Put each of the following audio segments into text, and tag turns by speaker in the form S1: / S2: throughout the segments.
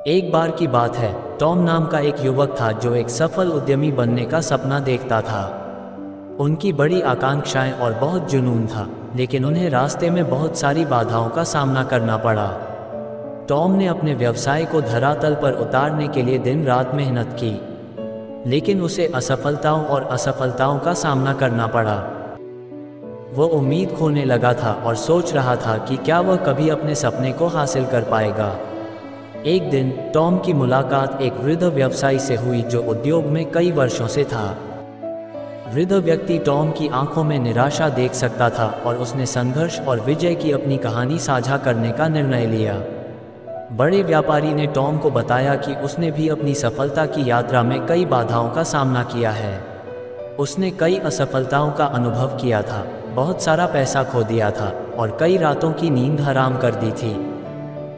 S1: एक बार की बात है, टॉम नाम का एक युवक था जो एक सफल उद्यमी बनने का सपना देखता था। उनकी बड़ी आकांक्षाएं और बहुत जुनून था, लेकिन उन्हें रास्ते में बहुत सारी बाधाओं का सामना करना पड़ा। टॉम ने अपने व्यवसाय को धरातल पर उतारने के लिए दिन रात मेहनत की, लेकिन उसे असफलताओं और असफलताओं का सामना करना पड़ा। वह उम्मीद खोने लगा था और सोच रहा था कि क्या वह कभी अपने सपने को हासिल कर पाएगा। एक दिन टॉम की मुलाकात एक वृद्ध व्यवसायी से हुई जो उद्योग में कई वर्षों से था। वृद्ध व्यक्ति टॉम की आंखों में निराशा देख सकता था और उसने संघर्ष और विजय की अपनी कहानी साझा करने का निर्णय लिया। बड़े व्यापारी ने टॉम को बताया कि उसने भी अपनी सफलता की यात्रा में कई बाधाओं का सामना किया है। उसने कई असफलताओं का अनुभव किया था, बहुत सारा पैसा खो दिया था और कई रातों की नींद हराम कर दी थी।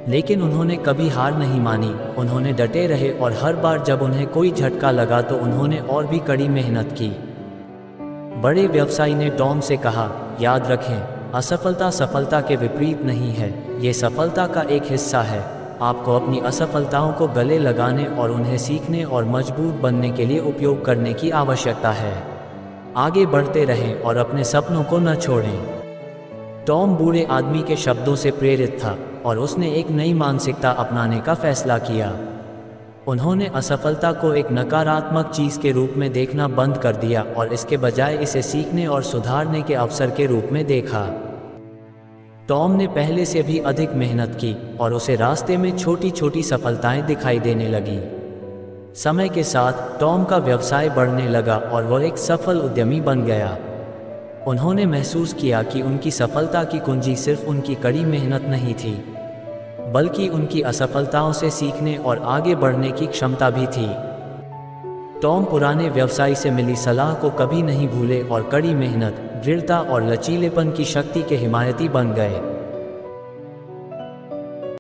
S1: लेकिन उन्होंने कभी हार नहीं मानी। उन्होंने डटे रहे और हर बार जब उन्हें कोई झटका लगा तो उन्होंने और भी कड़ी मेहनत की। बड़े व्यवसायी ने टॉम से कहा, याद रखें, असफलता सफलता के विपरीत नहीं है, ये सफलता का एक हिस्सा है। आपको अपनी असफलताओं को गले लगाने और उन्हें सीखने और मजबूत बनने के लिए उपयोग करने की आवश्यकता है। आगे बढ़ते रहें और अपने सपनों को न छोड़ें। टॉम बूढ़े आदमी के शब्दों से प्रेरित था और उसने एक नई मानसिकता अपनाने का फैसला किया। उन्होंने असफलता को एक नकारात्मक चीज़ के रूप में देखना बंद कर दिया और इसके बजाय इसे सीखने और सुधारने के अवसर के रूप में देखा। टॉम ने पहले से भी अधिक मेहनत की और उसे रास्ते में छोटी छोटी सफलताएं दिखाई देने लगी। समय के साथ टॉम का व्यवसाय बढ़ने लगा और वह एक सफल उद्यमी बन गया। उन्होंने महसूस किया कि उनकी सफलता की कुंजी सिर्फ उनकी कड़ी मेहनत नहीं थी, बल्कि उनकी असफलताओं से सीखने और आगे बढ़ने की क्षमता भी थी। टॉम पुराने व्यवसायी से मिली सलाह को कभी नहीं भूले और कड़ी मेहनत, दृढ़ता और लचीलेपन की शक्ति के हिमायती बन गए।